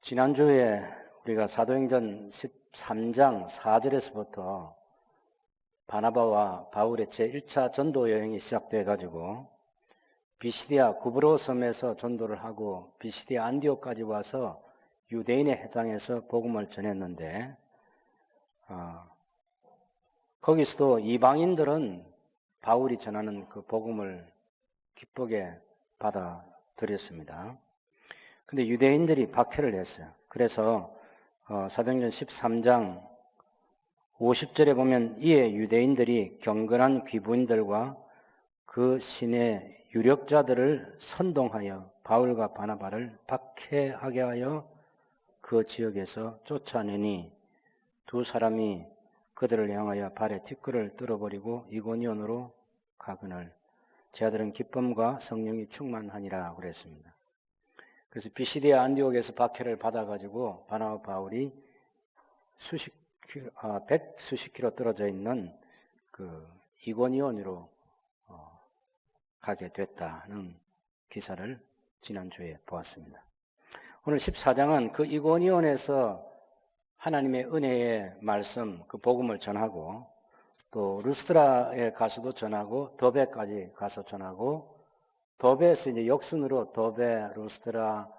지난주에 우리가 사도행전 13장 4절에서부터 바나바와 바울의 제1차 전도 여행이 시작돼 가지고 비시디아 구브로 섬에서 전도를 하고 비시디아 안디옥까지 와서 유대인의 회당에서 복음을 전했는데 거기서도 이방인들은 바울이 전하는 그 복음을 기쁘게 받아들였습니다. 근데 유대인들이 박해를 했어요. 그래서 사도행전 13장 50절에 보면 이에 유대인들이 경건한 귀부인들과 그 신의 유력자들을 선동하여 바울과 바나바를 박해하게 하여 그 지역에서 쫓아내니 두 사람이 그들을 향하여 발에 티끌을 뚫어버리고 이고니온으로 가거늘 제 아들은 기쁨과 성령이 충만하니라 그랬습니다. 그래서 비시디아 안디옥에서 박해를 받아가지고 바나바 바울이 백수십 킬로 떨어져 있는 그 이고니온으로 가게 됐다는 기사를 지난주에 보았습니다. 오늘 14장은 그 이고니온에서 하나님의 은혜의 말씀, 그 복음을 전하고 또 루스드라에 가서도 전하고 더베까지 가서 전하고 더베에서 이제 역순으로 더베, 루스드라,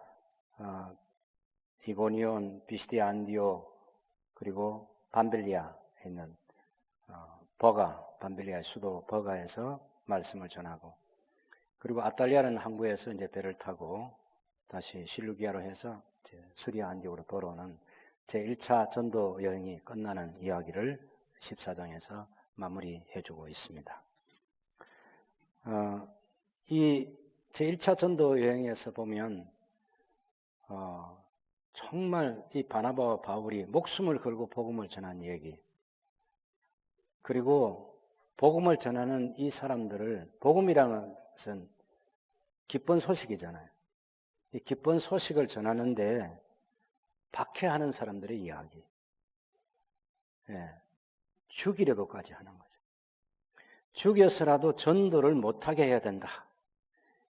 이고니온, 비시디아 안디옥 그리고 밤빌리아에 있는 버가, 밤빌리아의 수도 버가에서 말씀을 전하고 그리고 아탈리아라는 항구에서 이제 배를 타고 다시 실루기아로 해서 스리아 안디옥으로 돌아오는 제1차 전도 여행이 끝나는 이야기를 14장에서 마무리해주고 있습니다. 이 제1차 전도 여행에서 보면 정말 이 바나바와 바울이 목숨을 걸고 복음을 전한 얘기 그리고 복음을 전하는 이 사람들을 복음이라는 것은 기쁜 소식이잖아요. 이 기쁜 소식을 전하는데 박해하는 사람들의 이야기 죽이려고까지 하는 거죠. 죽여서라도 전도를 못하게 해야 된다.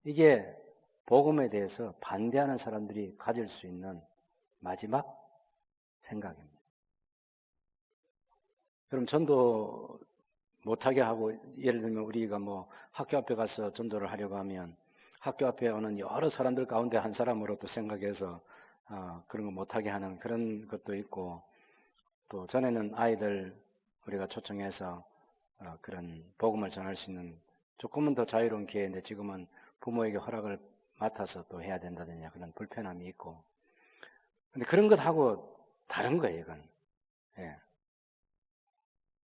이게 복음에 대해서 반대하는 사람들이 가질 수 있는 마지막 생각입니다. 그럼 전도 못하게 하고 예를 들면 우리가 학교 앞에 가서 전도를 하려고 하면 학교 앞에 오는 여러 사람들 가운데 한 사람으로 또 생각해서 그런 거 못하게 하는 그런 것도 있고 또 전에는 아이들 우리가 초청해서 그런 복음을 전할 수 있는 조금은 더 자유로운 기회인데 지금은 부모에게 허락을 맡아서 또 해야 된다든지 그런 불편함이 있고 근데 그런 것하고 다른 거예요, 이건.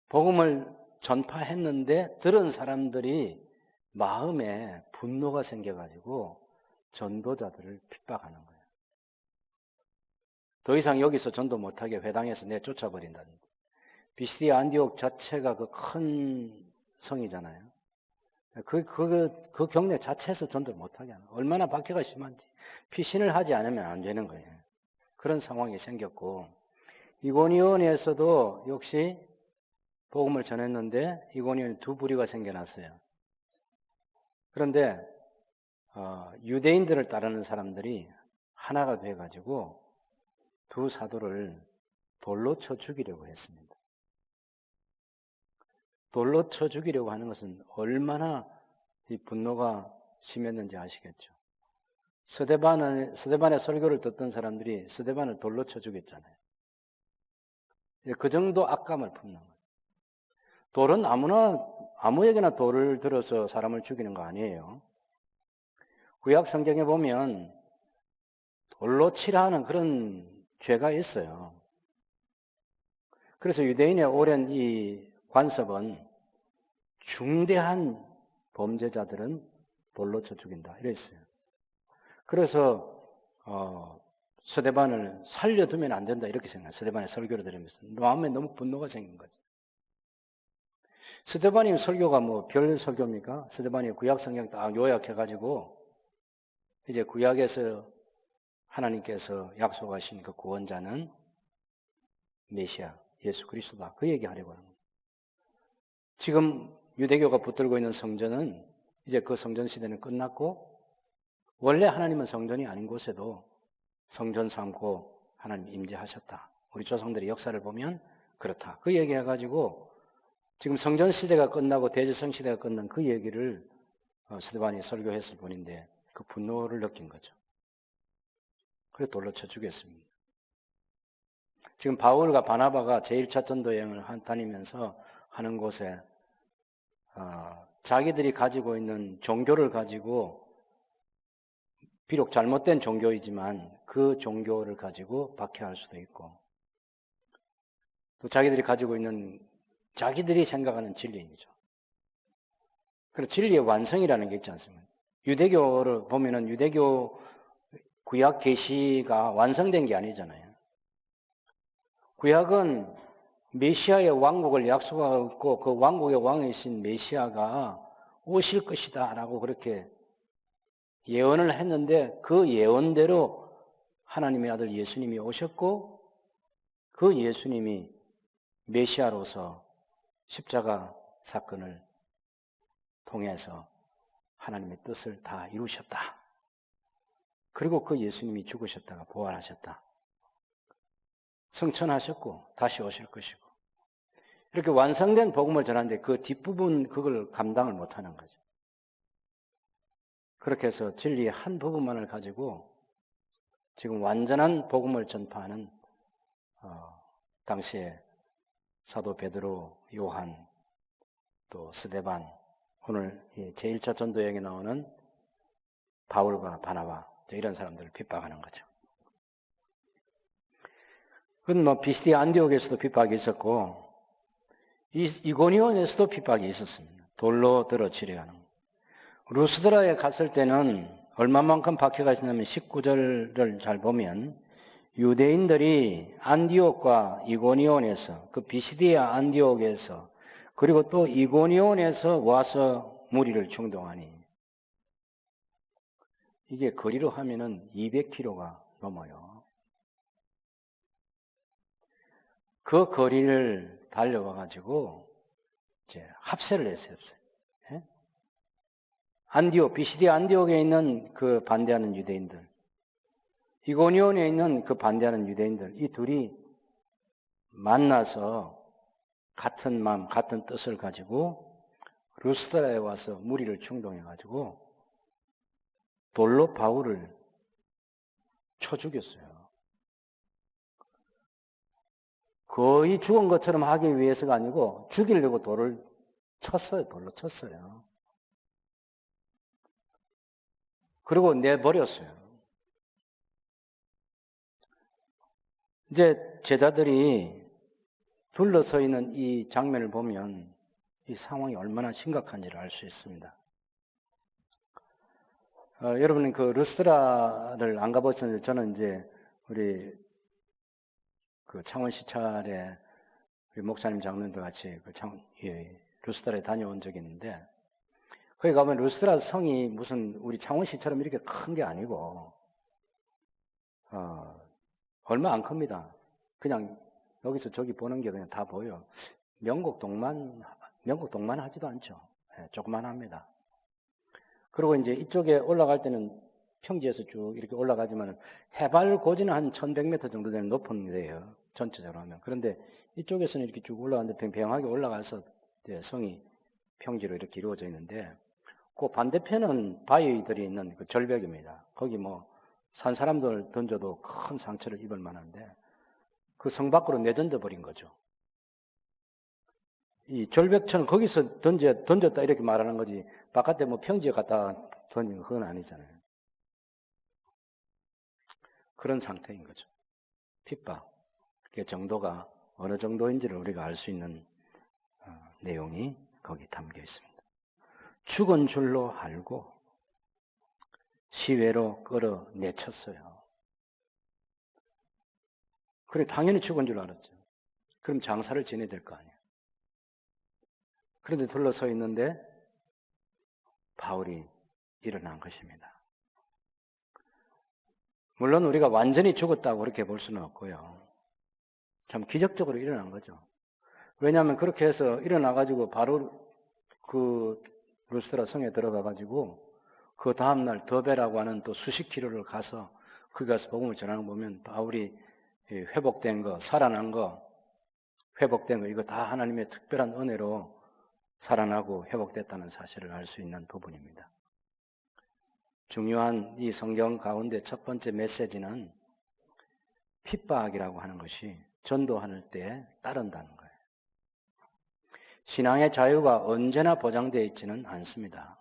복음을 전파했는데 들은 사람들이 마음에 분노가 생겨가지고 전도자들을 핍박하는 거예요. 더 이상 여기서 전도 못하게 회당에서 내쫓아버린다든지. 비시디아 안디옥 자체가 그 큰 성이잖아요. 그 경내 자체에서 전도를 못하게 하는 거예요. 얼마나 박해가 심한지. 피신을 하지 않으면 안 되는 거예요. 그런 상황이 생겼고 이고니온에서도 역시 복음을 전했는데 이고니온에 두 부류가 생겨났어요. 그런데 유대인들을 따르는 사람들이 하나가 돼가지고 두 사도를 돌로 쳐 죽이려고 했습니다. 돌로 쳐 죽이려고 하는 것은 얼마나 이 분노가 심했는지 아시겠죠? 스데반의 설교를 듣던 사람들이 스데반을 돌로 쳐 죽였잖아요. 그 정도 악감을 품는 거예요. 돌은 아무에게나 돌을 들어서 사람을 죽이는 거 아니에요. 구약 성경에 보면 돌로 치라는 그런 죄가 있어요. 그래서 유대인의 오랜 이 관습은 중대한 범죄자들은 돌로 쳐 죽인다 이랬어요. 그래서 스데반을 살려두면 안 된다 이렇게 생각해요. 스데반의 설교를 들으면서 마음에 너무 분노가 생긴 거죠. 스데반의 설교가 별 설교입니까? 스데반이 구약 성경 딱 요약해가지고 이제 구약에서 하나님께서 약속하신 그 구원자는 메시아 예수 그리스도다 그 얘기하려고 하는 거예요. 지금 유대교가 붙들고 있는 성전은 이제 그 성전 시대는 끝났고 원래 하나님은 성전이 아닌 곳에도 성전 삼고 하나님 임재하셨다. 우리 조상들의 역사를 보면 그렇다. 그 얘기해가지고 지금 성전 시대가 끝나고 대제성 시대가 끝난 그 얘기를 스데반이 설교했을 뿐인데 그 분노를 느낀 거죠. 그래서 돌로 쳐 죽였습니다. 지금 바울과 바나바가 제1차 전도 여행을 다니면서 하는 곳에 자기들이 가지고 있는 종교를 가지고 비록 잘못된 종교이지만 그 종교를 가지고 박해할 수도 있고 또 자기들이 가지고 있는 자기들이 생각하는 진리이죠. 그리고 진리의 완성이라는 게 있지 않습니까? 유대교를 보면은 유대교 구약 계시가 완성된 게 아니잖아요. 구약은 메시아의 왕국을 약속하고 그 왕국의 왕이신 메시아가 오실 것이다 라고 그렇게 예언을 했는데 그 예언대로 하나님의 아들 예수님이 오셨고 그 예수님이 메시아로서 십자가 사건을 통해서 하나님의 뜻을 다 이루셨다. 그리고 그 예수님이 죽으셨다가 부활하셨다. 승천하셨고 다시 오실 것이고 이렇게 완성된 복음을 전하는데 그 뒷부분 그걸 감당을 못하는 거죠. 그렇게 해서 진리의 한 부분만을 가지고 지금 완전한 복음을 전파하는 당시에 사도 베드로, 요한, 또 스데반, 오늘 제1차 전도여행에 나오는 바울과 바나바 이런 사람들을 핍박하는 거죠. 그건 뭐 비시디아 안디옥에서도 핍박이 있었고 이고니온에서도 핍박이 있었습니다. 돌로 들어 치려하는 거. 루스드라에 갔을 때는 얼마만큼 박해가 있었냐면 19절을 잘 보면 유대인들이 안디옥과 이고니온에서 그 비시디아 안디옥에서 그리고 또 이고니온에서 와서 무리를 충동하니 이게 거리로 하면은 200km가 넘어요. 그 거리를 달려와가지고 이제 합세를 했어요. 예? 안디옥, 비시디아 안디옥에 있는 그 반대하는 유대인들, 이고니온에 있는 그 반대하는 유대인들, 이 둘이 만나서 같은 마음, 같은 뜻을 가지고 루스드라에 와서 무리를 충동해가지고 돌로 바울을 쳐 죽였어요. 거의 죽은 것처럼 하기 위해서가 아니고 죽이려고 돌을 쳤어요. 돌로 쳤어요. 그리고 내버렸어요. 이제 제자들이 둘러서 있는 이 장면을 보면 이 상황이 얼마나 심각한지를 알 수 있습니다. 여러분은 그 루스드라를 안 가보셨는데 저는 이제 우리 그 창원 시찰에 우리 목사님 장로님들 같이 그 루스드라에 다녀온 적이 있는데 거기 가면 루스드라 성이 무슨 우리 창원 시처럼 이렇게 큰 게 아니고 얼마 안 큽니다. 그냥 여기서 저기 보는 게 그냥 다 보여. 명곡 동만 하지도 않죠. 네, 조그만합니다. 그리고 이제 이쪽에 올라갈 때는 평지에서 쭉 이렇게 올라가지만 해발 고지는 한 1100m 정도 되는 높은 데예요. 전체적으로 하면. 그런데 이쪽에서는 이렇게 쭉 올라가는데 평평하게 올라가서 이제 성이 평지로 이렇게 이루어져 있는데 그 반대편은 바위들이 있는 그 절벽입니다. 거기 뭐 산 사람들 던져도 큰 상처를 입을 만한데 그 성 밖으로 내던져 버린 거죠. 이 절벽처럼 거기서 던졌다 이렇게 말하는 거지 바깥에 뭐 평지에 갖다 던진 그건 아니잖아요. 그런 상태인 거죠. 핍박. 그 정도가 어느 정도인지를 우리가 알 수 있는 내용이 거기 담겨 있습니다. 죽은 줄로 알고 시외로 끌어내쳤어요. 그래 당연히 죽은 줄 알았죠. 그럼 장사를 지내야 될 거 아니에요. 그런데 둘러서 있는데 바울이 일어난 것입니다. 물론 우리가 완전히 죽었다고 그렇게 볼 수는 없고요. 참 기적적으로 일어난 거죠. 왜냐하면 그렇게 해서 일어나가지고 바로 그 루스드라 성에 들어가가지고 그 다음날 더베라고 하는 또 수십 킬로를 가서 거기 가서 복음을 전하는 거 보면 바울이 이 회복된 거, 살아난 거, 회복된 거, 이거 다 하나님의 특별한 은혜로 살아나고 회복됐다는 사실을 알 수 있는 부분입니다. 중요한 이 성경 가운데 첫 번째 메시지는 핍박이라고 하는 것이 전도할 때 따른다는 거예요. 신앙의 자유가 언제나 보장되어 있지는 않습니다.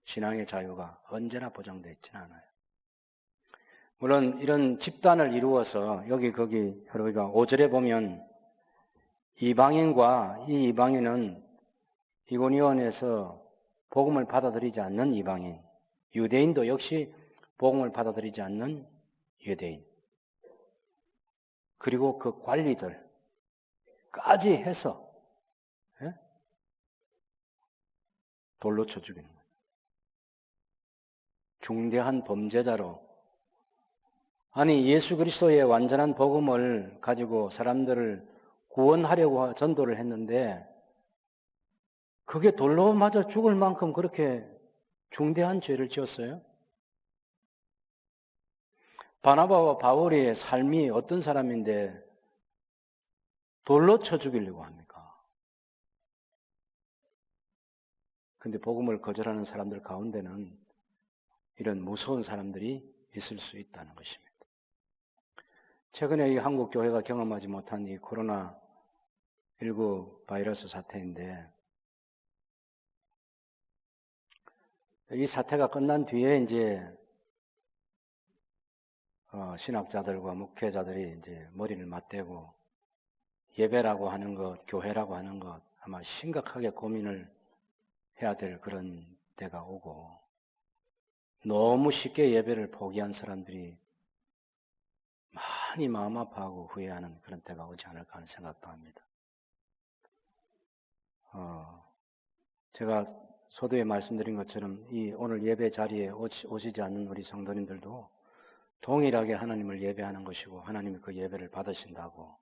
신앙의 자유가 언제나 보장되어 있지는 않아요. 물론 이런 집단을 이루어서 여기 거기 우리가 5절에 보면 이방인과 이 이방인은 이고니온에서 복음을 받아들이지 않는 이방인, 유대인도 역시 복음을 받아들이지 않는 유대인, 그리고 그 관리들까지 해서 돌로 쳐 죽이는 거예요. 중대한 범죄자로, 아니 예수 그리스도의 완전한 복음을 가지고 사람들을 구원하려고 전도를 했는데 그게 돌로 맞아 죽을 만큼 그렇게 중대한 죄를 지었어요? 바나바와 바울의 삶이 어떤 사람인데 돌로 쳐 죽이려고 합니까? 근데 복음을 거절하는 사람들 가운데는 이런 무서운 사람들이 있을 수 있다는 것입니다. 최근에 이 한국 교회가 경험하지 못한 이 코로나19 바이러스 사태인데, 이 사태가 끝난 뒤에 이제 신학자들과 목회자들이 이제 머리를 맞대고 예배라고 하는 것, 교회라고 하는 것 아마 심각하게 고민을 해야 될 그런 때가 오고, 너무 쉽게 예배를 포기한 사람들이 많이 마음 아파하고 후회하는 그런 때가 오지 않을까 하는 생각도 합니다. 제가 서두에 말씀드린 것처럼 이 오늘 예배 자리에 오시지 않는 우리 성도님들도 동일하게 하나님을 예배하는 것이고 하나님이 그 예배를 받으신다고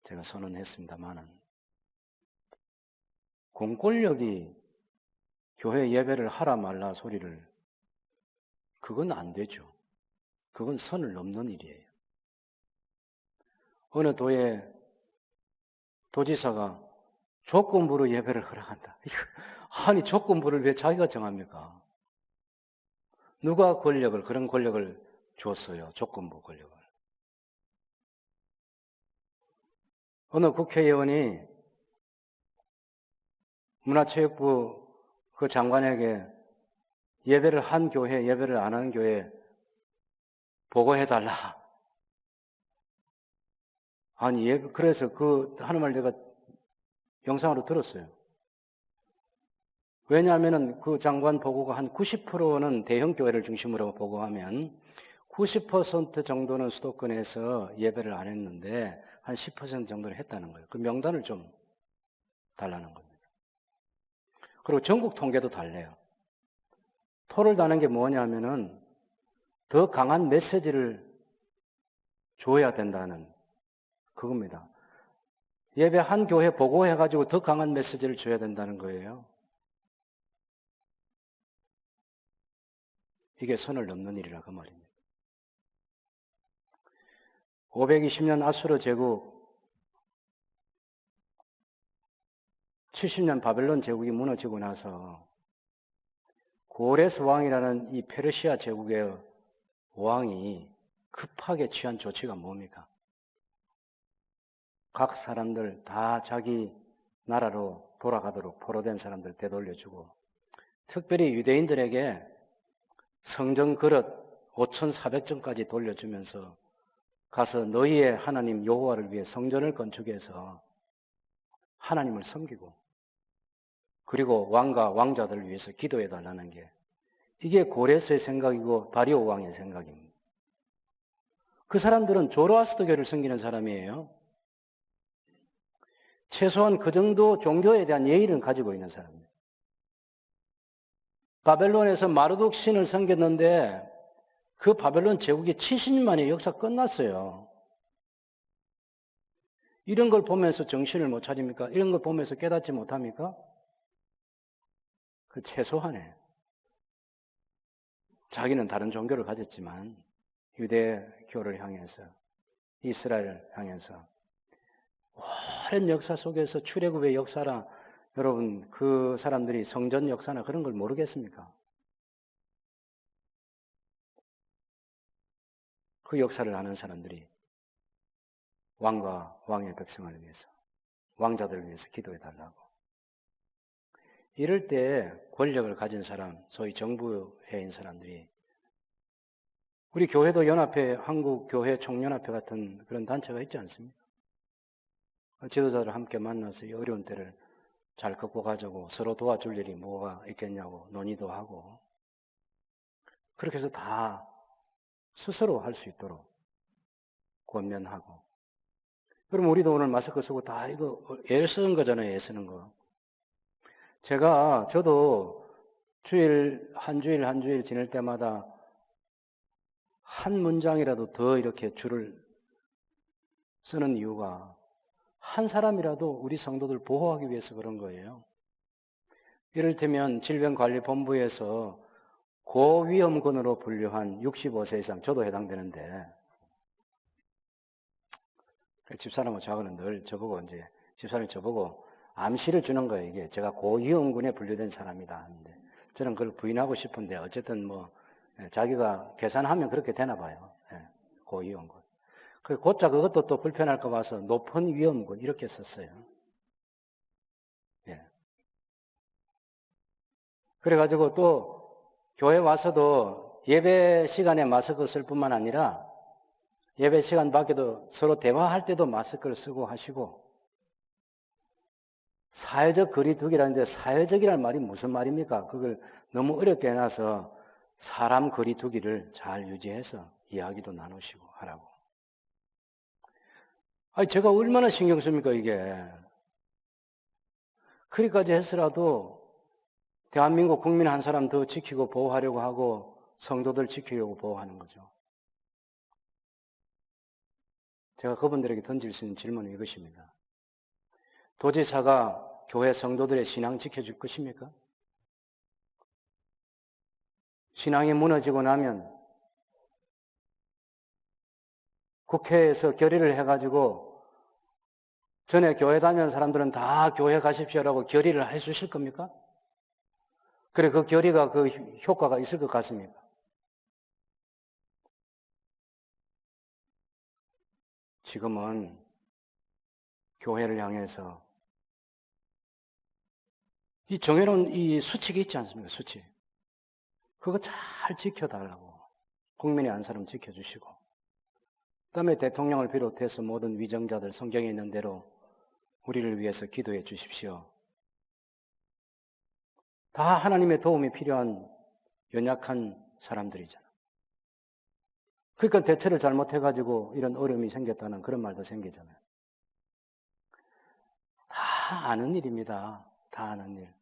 제가 선언했습니다만은, 공권력이 교회 예배를 하라 말라 소리를, 그건 안 되죠. 그건 선을 넘는 일이에요. 어느 도의 도지사가 조건부로 예배를 허락한다. 아니 조건부를 왜 자기가 정합니까? 누가 그런 권력을 줬어요? 조건부 권력을. 어느 국회의원이 문화체육부 그 장관에게 예배를 한 교회, 예배를 안 한 교회 보고해달라. 아니, 그래서 하는 말 내가 영상으로 들었어요. 왜냐하면 그 장관 보고가 한 90%는 대형 교회를 중심으로 보고하면 90% 정도는 수도권에서 예배를 안 했는데 한 10% 정도는 했다는 거예요. 그 명단을 좀 달라는 겁니다. 그리고 전국 통계도 달래요. 토를 다는 게 뭐냐면은 더 강한 메시지를 줘야 된다는 그겁니다. 예배 한 교회 보고해가지고 더 강한 메시지를 줘야 된다는 거예요. 이게 선을 넘는 일이라 그 말입니다. 520년 아수르 제국, 70년 바벨론 제국이 무너지고 나서 고레스 왕이라는 이 페르시아 제국의 왕이 급하게 취한 조치가 뭡니까? 각 사람들 다 자기 나라로 돌아가도록 포로된 사람들 되돌려주고, 특별히 유대인들에게 성전 그릇 5,400점까지 돌려주면서 가서 너희의 하나님 여호와를 위해 성전을 건축해서 하나님을 섬기고, 그리고 왕과 왕자들을 위해서 기도해달라는 게, 이게 고레스의 생각이고 다리오 왕의 생각입니다. 그 사람들은 조로아스터교를 섬기는 사람이에요. 최소한 그 정도 종교에 대한 예의를 가지고 있는 사람입니다. 바벨론에서 마르독 신을 섬겼는데 그 바벨론 제국이 70년 만에 역사 끝났어요. 이런 걸 보면서 정신을 못 차립니까? 이런 걸 보면서 깨닫지 못합니까? 그 최소한에 자기는 다른 종교를 가졌지만 유대교를 향해서 이스라엘을 향해서. 오랜 역사 속에서 출애굽의 역사라 여러분 그 사람들이 성전 역사나 그런 걸 모르겠습니까? 그 역사를 아는 사람들이 왕과 왕의 백성을 위해서 왕자들을 위해서 기도해달라고. 이럴 때 권력을 가진 사람, 소위 정부에 있는 사람들이 우리 교회도 연합회, 한국교회 총연합회 같은 그런 단체가 있지 않습니까? 지도자를 함께 만나서 이 어려운 때를 잘 극복하자고 서로 도와줄 일이 뭐가 있겠냐고 논의도 하고 그렇게 해서 다 스스로 할 수 있도록 권면하고. 그럼 우리도 오늘 마스크 쓰고 다 이거 애쓰는 거잖아요. 애쓰는 거. 저도 한 주일 지낼 때마다 한 문장이라도 더 이렇게 줄을 쓰는 이유가 한 사람이라도 우리 성도들 보호하기 위해서 그런 거예요. 이를테면 질병관리본부에서 고위험군으로 분류한 65세 이상, 저도 해당되는데, 집사람하고 저하고는 늘 집사람이 저보고 암시를 주는 거예요. 이게 제가 고위험군에 분류된 사람이다 하는데, 저는 그걸 부인하고 싶은데, 어쨌든 자기가 계산하면 그렇게 되나 봐요. 고위험군. 곧자 그것도 또 불편할까 봐서 높은 위험군 이렇게 썼어요. 예. 그래가지고 또 교회 와서도 예배 시간에 마스크 쓸 뿐만 아니라 예배 시간 밖에도 서로 대화할 때도 마스크를 쓰고 하시고, 사회적 거리두기라는데 사회적이라는 말이 무슨 말입니까? 그걸 너무 어렵게 해놔서 사람 거리두기를 잘 유지해서 이야기도 나누시고 하라고. 제가 얼마나 신경 씁니까, 이게. 그리까지 했으라도 대한민국 국민 한 사람 더 지키고 보호하려고 하고 성도들 지키려고 보호하는 거죠. 제가 그분들에게 던질 수 있는 질문은 이것입니다. 도지사가 교회 성도들의 신앙 지켜줄 것입니까? 신앙이 무너지고 나면 국회에서 결의를 해가지고 전에 교회 다니는 사람들은 다 교회 가십시오라고 결의를 해주실 겁니까? 그래, 그 결의가 그 효과가 있을 것 같습니까? 지금은 교회를 향해서 이 정해놓은 이 수칙이 있지 않습니까? 수칙. 그거 잘 지켜달라고. 국민의 한 사람 지켜주시고. 그다음에 대통령을 비롯해서 모든 위정자들 성경에 있는 대로 우리를 위해서 기도해 주십시오. 다 하나님의 도움이 필요한 연약한 사람들이잖아. 그러니까 대처를 잘못해가지고 이런 어려움이 생겼다는 그런 말도 생기잖아요. 다 아는 일입니다. 다 아는 일.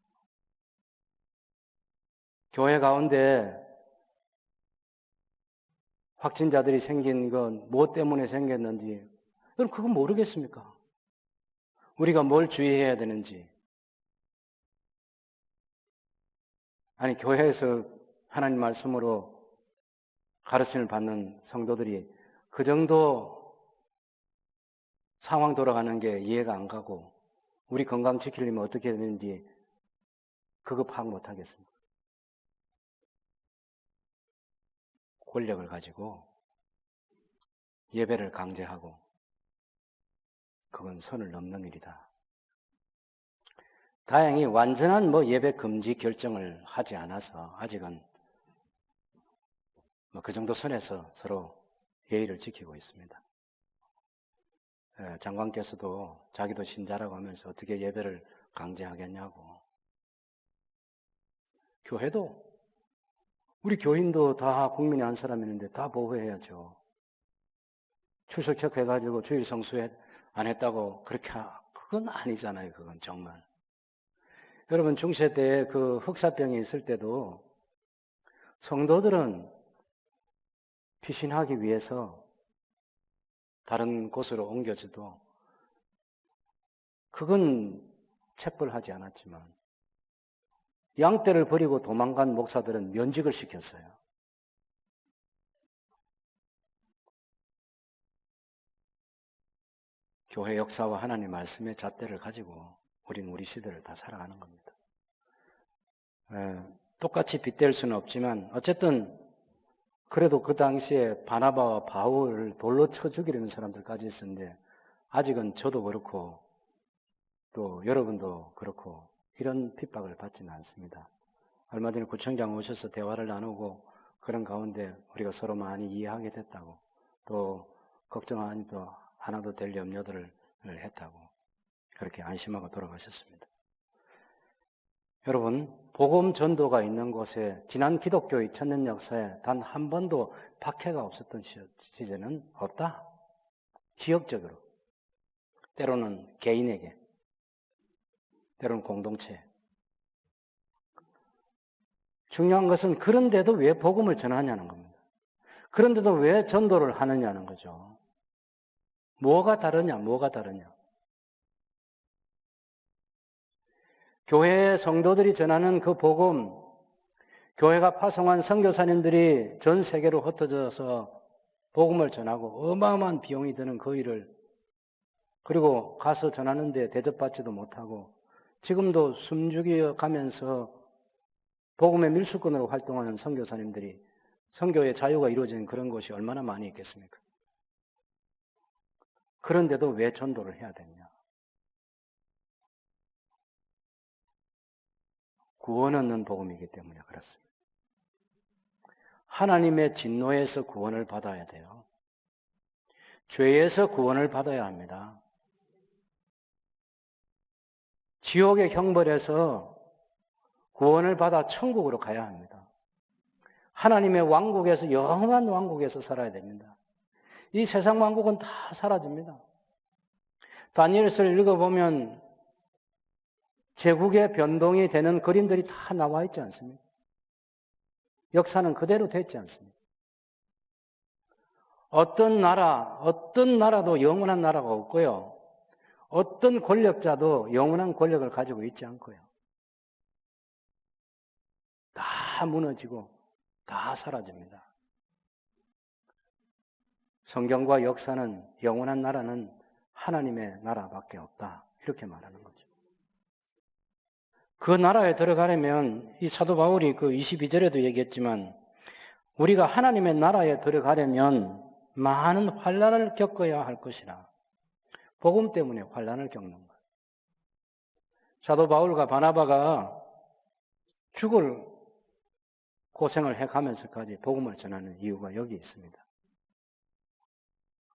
교회 가운데 확진자들이 생긴 건 뭐 때문에 생겼는지 여러분 그거 모르겠습니까? 우리가 뭘 주의해야 되는지. 아니 교회에서 하나님 말씀으로 가르침을 받는 성도들이 그 정도 상황 돌아가는 게 이해가 안 가고 우리 건강 지키려면 어떻게 해야 되는지 그거 파악 못 하겠습니다. 권력을 가지고 예배를 강제하고 그건 선을 넘는 일이다. 다행히 완전한 예배 금지 결정을 하지 않아서 아직은 그 정도 선에서 서로 예의를 지키고 있습니다. 장관께서도 자기도 신자라고 하면서 어떻게 예배를 강제하겠냐고. 교회도 우리 교인도 다 국민의 한 사람이는데 다 보호해야죠. 출석 체크해가지고 주일 성수회 안 했다고 그렇게 그건 아니잖아요. 그건 정말. 여러분 중세 때 그 흑사병이 있을 때도 성도들은 피신하기 위해서 다른 곳으로 옮겨져도 그건 체벌하지 않았지만 양떼를 버리고 도망간 목사들은 면직을 시켰어요. 교회 역사와 하나님의 말씀의 잣대를 가지고 우리는 우리 시대를 다 살아가는 겁니다. 똑같이 빗댈 수는 없지만 어쨌든 그래도 그 당시에 바나바와 바울을 돌로 쳐 죽이려는 사람들까지 있었는데 아직은 저도 그렇고 또 여러분도 그렇고 이런 핍박을 받지는 않습니다. 얼마 전에 구청장 오셔서 대화를 나누고 그런 가운데 우리가 서로 많이 이해하게 됐다고 또 걱정 안 해도 될 염려들을 했다고 그렇게 안심하고 돌아가셨습니다. 여러분, 복음 전도가 있는 곳에 지난 기독교의 천년 역사에 단 한 번도 박해가 없었던 시대는 없다. 지역적으로. 때로는 개인에게, 때로는 공동체. 중요한 것은 그런데도 왜 복음을 전하냐는 겁니다. 그런데도 왜 전도를 하느냐는 거죠. 뭐가 다르냐? 교회의 성도들이 전하는 그 복음, 교회가 파송한 선교사님들이 전 세계로 흩어져서 복음을 전하고 어마어마한 비용이 드는 그 일을 그리고 가서 전하는데 대접받지도 못하고 지금도 숨죽여 가면서 복음의 밀수꾼으로 활동하는 선교사님들이 선교의 자유가 이루어지는 그런 곳이 얼마나 많이 있겠습니까? 그런데도 왜 전도를 해야 되느냐? 구원 얻는 복음이기 때문에 그렇습니다. 하나님의 진노에서 구원을 받아야 돼요. 죄에서 구원을 받아야 합니다. 지옥의 형벌에서 구원을 받아 천국으로 가야 합니다. 하나님의 왕국에서 영원한 왕국에서 살아야 됩니다. 이 세상 왕국은 다 사라집니다. 다니엘서를 읽어보면 제국의 변동이 되는 그림들이 다 나와 있지 않습니까? 역사는 그대로 됐지 않습니까? 어떤 나라도 영원한 나라가 없고요. 어떤 권력자도 영원한 권력을 가지고 있지 않고요. 다 무너지고 다 사라집니다. 성경과 역사는 영원한 나라는 하나님의 나라밖에 없다. 이렇게 말하는 거죠. 그 나라에 들어가려면 이 사도 바울이 그 22절에도 얘기했지만 우리가 하나님의 나라에 들어가려면 많은 환난을 겪어야 할 것이라. 복음 때문에 환난을 겪는 거예요. 사도 바울과 바나바가 죽을 고생을 해가면서까지 복음을 전하는 이유가 여기 있습니다.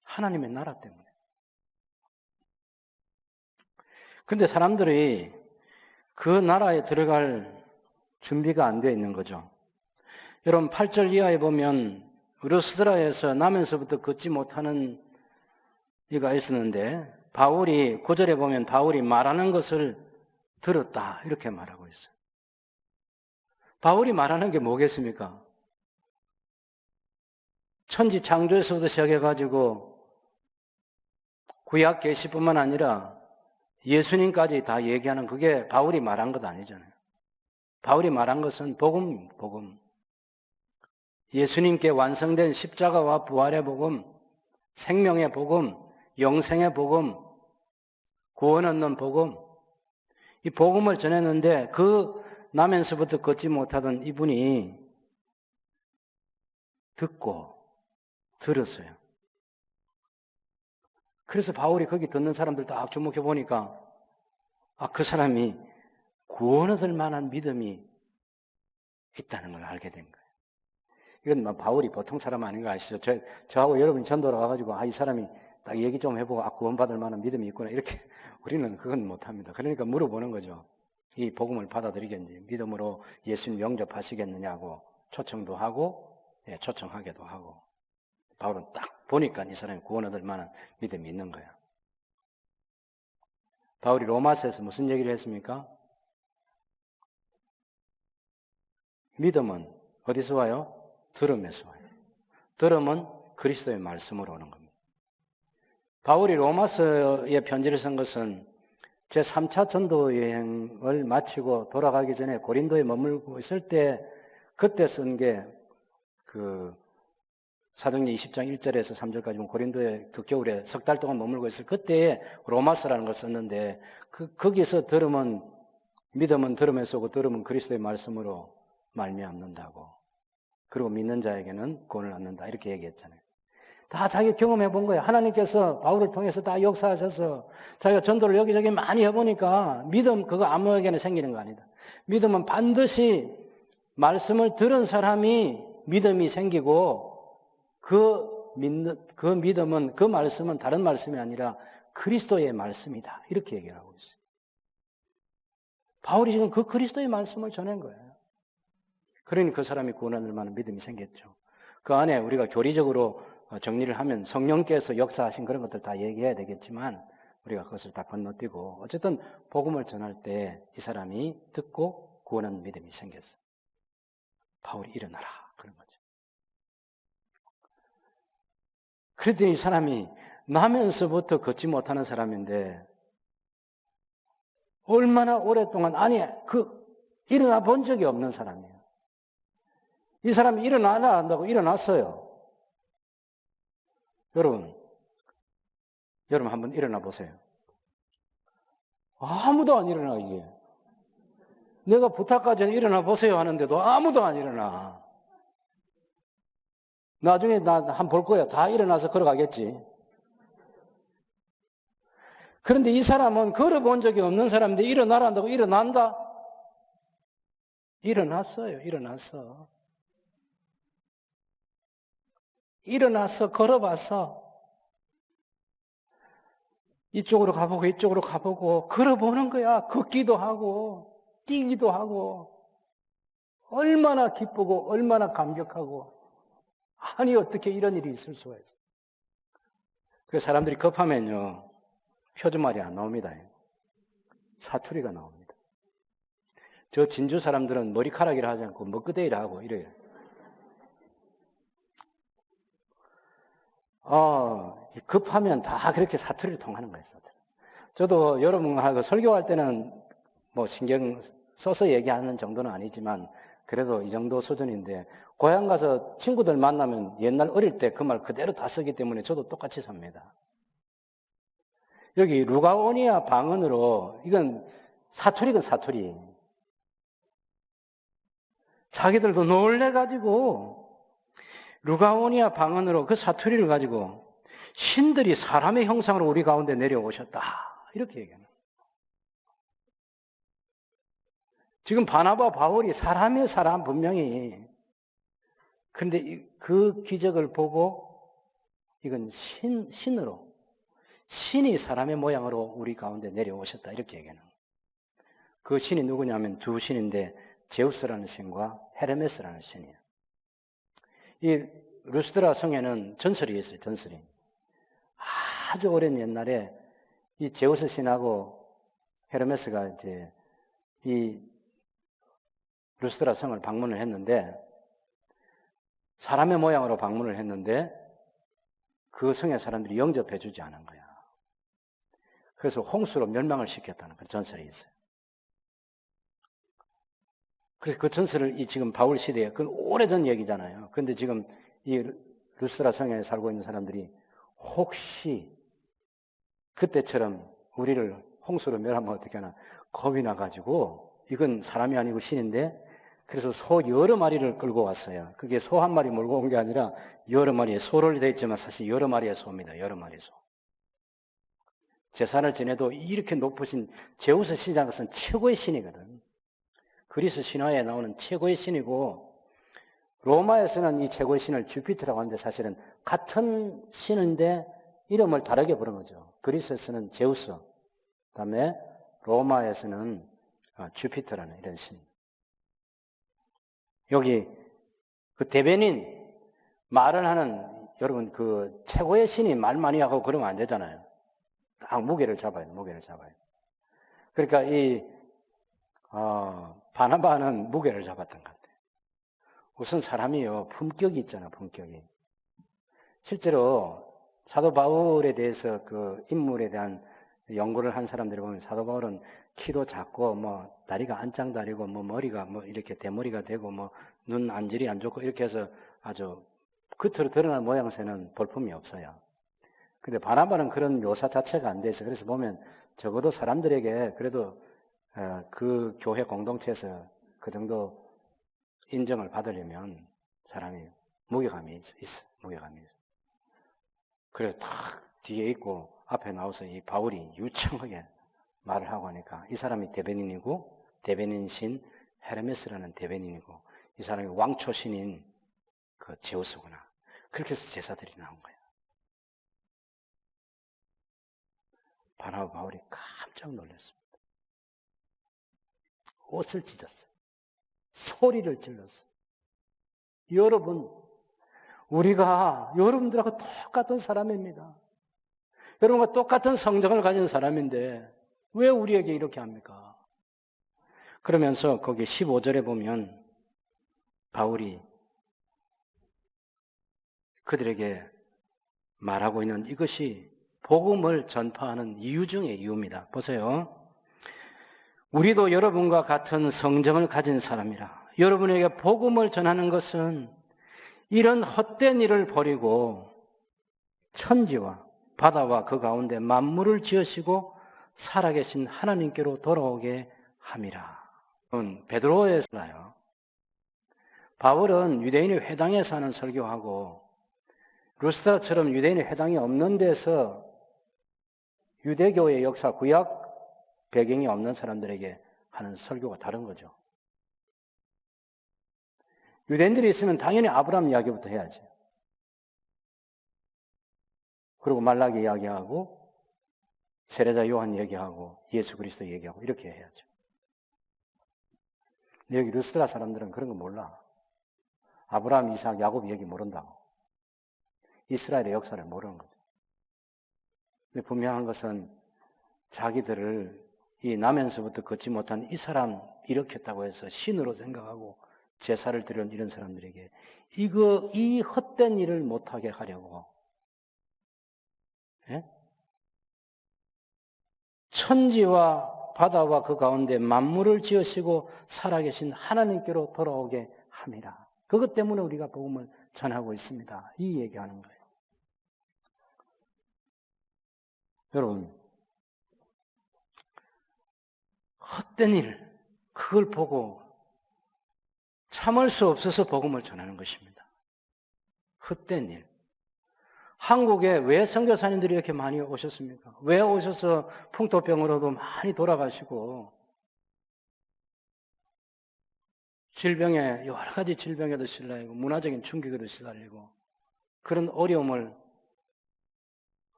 하나님의 나라 때문에. 그런데 사람들이 그 나라에 들어갈 준비가 안 되어 있는 거죠. 여러분 8절 이하에 보면 루스드라에서 나면서부터 걷지 못하는 이가 있었는데 바울이 9절에 보면 바울이 말하는 것을 들었다 이렇게 말하고 있어요. 바울이 말하는 게 뭐겠습니까? 천지 창조에서부터 시작해가지고 구약 계시뿐만 아니라 예수님까지 다 얘기하는 그게 바울이 말한 것 아니잖아요. 바울이 말한 것은 복음. 예수님께 완성된 십자가와 부활의 복음, 생명의 복음, 영생의 복음, 구원 얻는 복음. 이 복음을 전했는데 그 나면서부터 걷지 못하던 이분이 듣고 들었어요. 그래서 바울이 거기 듣는 사람들 딱 주목해 보니까 그 사람이 구원 얻을 만한 믿음이 있다는 걸 알게 된 거예요. 이건 바울이 보통 사람 아닌 거 아시죠? 저하고 여러분이 전도로 와가지고 이 사람이 딱 얘기 좀 해보고 구원받을 만한 믿음이 있구나 이렇게 우리는 그건 못합니다. 그러니까 물어보는 거죠. 이 복음을 받아들이겠는지 믿음으로 예수님 영접하시겠느냐고 초청도 하고 초청하게도 하고 바울은 딱 보니까 이 사람이 구원 얻을 만한 믿음이 있는 거야. 바울이 로마서에서 무슨 얘기를 했습니까? 믿음은 어디서 와요? 들음에서 와요. 들음은 그리스도의 말씀으로 오는 겁니다. 바울이 로마서의 편지를 쓴 것은 제3차 전도 여행을 마치고 돌아가기 전에 고린도에 머물고 있을 때 그때 쓴 게 그 사도행전 20장 1절에서 3절까지 보면 고린도에 그 겨울에 석 달 동안 머물고 있을 그때에 로마서라는 걸 썼는데 거기서 믿음은 들음에서 오고 들음은 그리스도의 말씀으로 말미암는다고. 그리고 믿는 자에게는 구원을 얻는다. 이렇게 얘기했잖아요. 다 자기 경험해 본 거예요. 하나님께서 바울을 통해서 다 역사하셔서 자기가 전도를 여기저기 많이 해보니까 믿음 그거 아무에게나 생기는 거 아니다. 믿음은 반드시 말씀을 들은 사람이 믿음이 생기고 그 믿음은 그 말씀은 다른 말씀이 아니라 그리스도의 말씀이다. 이렇게 얘기를 하고 있어요. 바울이 지금 그 그리스도의 말씀을 전한 거예요. 그러니 그 사람이 구원을 만한 믿음이 생겼죠. 그 안에 우리가 교리적으로 정리를 하면 성령께서 역사하신 그런 것들 다 얘기해야 되겠지만 우리가 그것을 다 건너뛰고 어쨌든 복음을 전할 때 이 사람이 듣고 구원하는 믿음이 생겼어요. 바울이 일어나라 그런 거죠. 그랬더니 이 사람이 나면서부터 걷지 못하는 사람인데 얼마나 오랫동안 일어나 본 적이 없는 사람이에요. 이 사람이 일어나야 한다고 일어났어요. 여러분 한번 일어나 보세요. 아무도 안 일어나, 이게. 내가 부탁하지 않아 일어나 보세요 하는데도 아무도 안 일어나. 나중에 나 한번 볼 거야. 다 일어나서 걸어가겠지. 그런데 이 사람은 걸어본 적이 없는 사람인데 일어나라 한다고 일어난다? 일어났어요. 일어나서 걸어봤어. 이쪽으로 가보고 이쪽으로 가보고 걸어보는 거야. 걷기도 하고 뛰기도 하고 얼마나 기쁘고 얼마나 감격하고 아니 어떻게 이런 일이 있을 수가 있어. 그래서 사람들이 급하면요 표준말이 안 나옵니다. 사투리가 나옵니다. 저 진주 사람들은 머리카락이라 하지 않고 먹그대이라 하고 이래요. 급하면 다 그렇게 사투리를 통하는 거예요. 저도 여러분하고 설교할 때는 뭐 신경 써서 얘기하는 정도는 아니지만 그래도 이 정도 수준인데 고향 가서 친구들 만나면 옛날 어릴 때 그 말 그대로 다 쓰기 때문에 저도 똑같이 삽니다. 여기 루가오니아 방언으로 이건 사투리건 사투리. 자기들도 놀래가지고 루가오니아 방언으로 그 사투리를 가지고 신들이 사람의 형상으로 우리 가운데 내려오셨다. 이렇게 얘기하는 거예요. 지금 바나바 바울이 사람의 사람 분명히. 그런데 그 기적을 보고 이건 신으로 신이 사람의 모양으로 우리 가운데 내려오셨다. 이렇게 얘기하는 거예요. 그 신이 누구냐면 두 신인데 제우스라는 신과 헤르메스라는 신이에요. 이 루스드라 성에는 전설이 있어요. 전설이. 아주 오랜 옛날에 이 제우스 신하고 헤르메스가 이제 이 루스드라 성을 방문을 했는데 사람의 모양으로 방문을 했는데 그 성의 사람들이 영접해 주지 않은 거야. 그래서 홍수로 멸망을 시켰다는 그런 전설이 있어요. 그래서 그 전설을 지금 바울 시대에 그건 오래전 얘기잖아요. 그런데 지금 이 루스드라 성에 살고 있는 사람들이 혹시 그때처럼 우리를 홍수로 멸하면 어떻게 하나 겁이 나가지고 이건 사람이 아니고 신인데 그래서 소 여러 마리를 끌고 왔어요. 그게 소 한 마리 몰고 온 게 아니라 여러 마리의 소를 되어 있지만 사실 여러 마리의 소입니다. 여러 마리의 소. 제사를 지내도 이렇게 높으신 제우스 신장은 최고의 신이거든. 그리스 신화에 나오는 최고의 신이고 로마에서는 이 최고의 신을 주피터라고 하는데 사실은 같은 신인데 이름을 다르게 부르는 거죠. 그리스에서는 제우스, 그다음에 로마에서는 주피터라는 이런 신. 여기 그 대변인 말을 하는 여러분 그 최고의 신이 말 많이 하고 그러면 안 되잖아요. 딱 무게를 잡아야 돼. 무게를 잡아야 돼. 그러니까 이 바나바는 무게를 잡았던 것 같아요. 우선 사람이요 품격이 있잖아요. 품격이. 실제로 사도 바울에 대해서 그 인물에 대한 연구를 한 사람들이 보면 사도 바울은 키도 작고 뭐 다리가 안짱다리고 뭐 머리가 뭐 이렇게 대머리가 되고 뭐 눈 안질이 안 좋고 이렇게 해서 아주 겉으로 드러난 모양새는 볼품이 없어요. 근데 바나바는 그런 묘사 자체가 안 돼 있어. 그래서 보면 적어도 사람들에게 그래도 그 교회 공동체에서 그 정도 인정을 받으려면 사람이 무게감이 있어. 무게감이 있어. 그래서 탁 뒤에 있고 앞에 나와서 이 바울이 유창하게 말을 하고 하니까 이 사람이 대변인이고 대변인신 헤르메스라는 대변인이고 이 사람이 왕초신인 그 제우스구나. 그렇게 해서 제사들이 나온 거예요. 바나바 바울이 깜짝 놀랐습니다. 옷을 찢었어요. 소리를 질렀어요. 여러분, 우리가 여러분들하고 똑같은 사람입니다. 여러분과 똑같은 성정을 가진 사람인데 왜 우리에게 이렇게 합니까? 그러면서 거기 15절에 보면 바울이 그들에게 말하고 있는 이것이 복음을 전파하는 이유 중의 이유입니다. 보세요. 우리도 여러분과 같은 성정을 가진 사람이라. 여러분에게 복음을 전하는 것은 이런 헛된 일을 버리고 천지와 바다와 그 가운데 만물을 지으시고 살아계신 하나님께로 돌아오게 함이라. 베드로에서요. 바울은 유대인의 회당에 사는 설교하고 루스드라처럼 유대인의 회당이 없는 데서 유대교의 역사, 구약 배경이 없는 사람들에게 하는 설교가 다른 거죠. 유대인들이 있으면 당연히 아브라함 이야기부터 해야지. 그리고 말라기 이야기하고 세례자 요한 얘기하고 예수 그리스도 얘기하고 이렇게 해야죠. 근데 여기 루스드라 사람들은 그런 거 몰라. 아브라함, 이삭, 야곱 얘기 모른다고. 이스라엘의 역사를 모르는 거죠. 근데 분명한 것은 자기들을 이 나면서부터 걷지 못한 이 사람 일으켰다고 해서 신으로 생각하고 제사를 드리는 이런 사람들에게 이 헛된 일을 못하게 하려고, 예? 천지와 바다와 그 가운데 만물을 지으시고 살아계신 하나님께로 돌아오게 함이라. 그것 때문에 우리가 복음을 전하고 있습니다. 이 얘기하는 거예요. 여러분, 헛된 일, 그걸 보고 참을 수 없어서 복음을 전하는 것입니다. 헛된 일. 한국에 왜 선교사님들이 이렇게 많이 오셨습니까? 왜 오셔서 풍토병으로도 많이 돌아가시고 질병에, 여러 가지 질병에도 시달리고 문화적인 충격에도 시달리고 그런 어려움을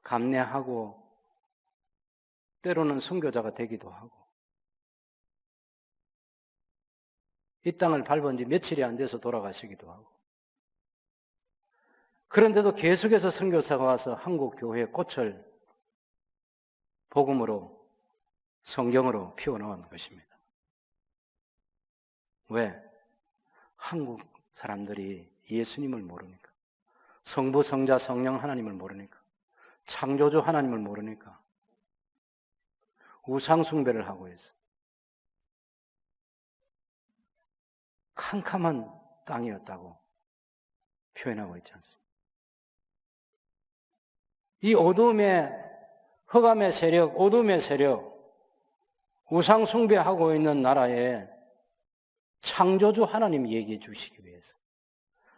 감내하고 때로는 선교자가 되기도 하고 이 땅을 밟은 지 며칠이 안 돼서 돌아가시기도 하고 그런데도 계속해서 선교사가 와서 한국 교회의 꽃을 복음으로 성경으로 피워나온 것입니다. 왜? 한국 사람들이 예수님을 모르니까, 성부, 성자, 성령 하나님을 모르니까, 창조주 하나님을 모르니까 우상 숭배를 하고 있어. 캄캄한 땅이었다고 표현하고 있지 않습니까? 이 어둠의 흑암의 세력, 어둠의 세력, 우상 숭배하고 있는 나라에 창조주 하나님 얘기해 주시기 위해서,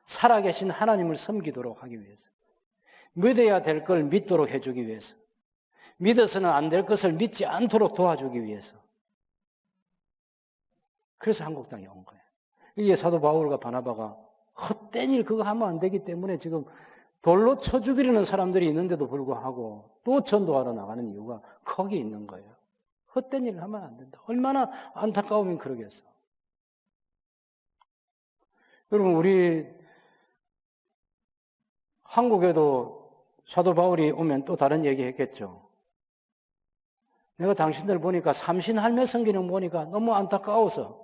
살아계신 하나님을 섬기도록 하기 위해서, 믿어야 될 걸 믿도록 해주기 위해서, 믿어서는 안 될 것을 믿지 않도록 도와주기 위해서, 그래서 한국 땅에 온 거예요. 이게 사도 바울과 바나바가 헛된 일 그거 하면 안 되기 때문에 지금 돌로 쳐 죽이려는 사람들이 있는데도 불구하고 또 전도하러 나가는 이유가 거기 있는 거예요. 헛된 일을 하면 안 된다. 얼마나 안타까우면 그러겠어. 여러분, 우리 한국에도 사도 바울이 오면 또 다른 얘기 했겠죠. 내가 당신들 보니까 삼신할매 성기는 보니까 너무 안타까워서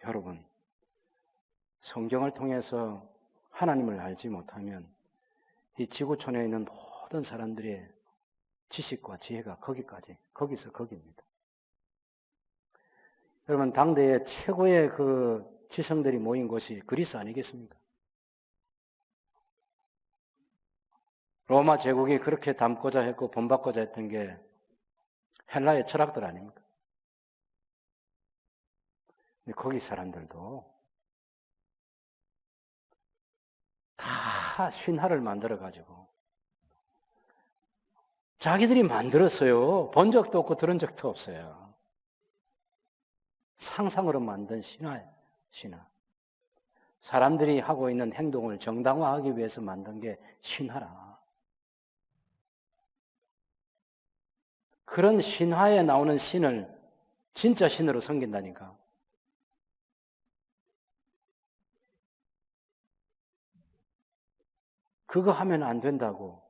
여러분, 성경을 통해서 하나님을 알지 못하면 이 지구촌에 있는 모든 사람들의 지식과 지혜가 거기서 거기입니다. 여러분, 당대의 최고의 그 지성들이 모인 곳이 그리스 아니겠습니까? 로마 제국이 그렇게 담고자 했고 본받고자 했던 게 헬라의 철학들 아닙니까? 근데 거기 사람들도 다 신화를 만들어가지고 자기들이 만들었어요. 본 적도 없고 들은 적도 없어요. 상상으로 만든 신화예요. 신화. 사람들이 하고 있는 행동을 정당화하기 위해서 만든 게 신화라. 그런 신화에 나오는 신을 진짜 신으로 섬긴다니까. 그거 하면 안 된다고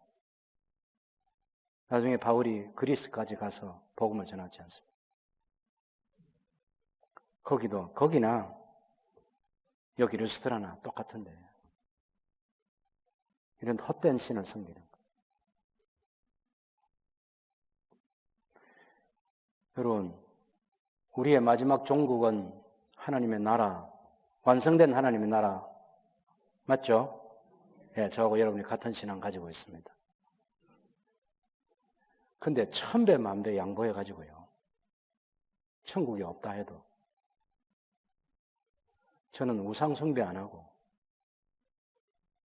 나중에 바울이 그리스까지 가서 복음을 전하지 않습니까? 거기나 여기 르스트라나 똑같은데 이런 헛된 신을 섬기는 거예요. 여러분, 우리의 마지막 종국은 하나님의 나라, 완성된 하나님의 나라 맞죠? 예, 저하고 여러분이 같은 신앙 가지고 있습니다. 근데 천배 만배 양보해가지고요. 천국이 없다 해도 저는 우상 숭배 안 하고